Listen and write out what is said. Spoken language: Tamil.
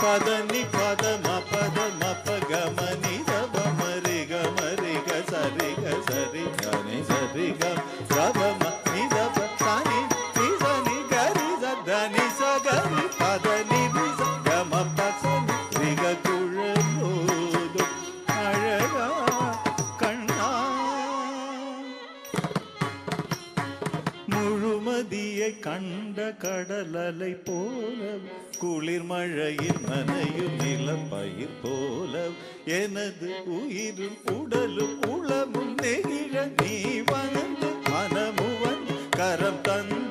பதனி பத மபத மப கமனி தப மரி கமரி க சரி க சரி கனி சரி க சப மனி தப தனி திசனி கரி சதனி சகரி பதனி விச கம பசனி ரிக குழலோது அழகா கண்ணா முழுமதியை கண்ட கடலலை போல குளிர் மழையில் நனையும் நிலப்பயிர் போல எனது உயிரும் உடலும் உளமும் நெகிழ நீ வந்து மனமுவன் கரம் தந்த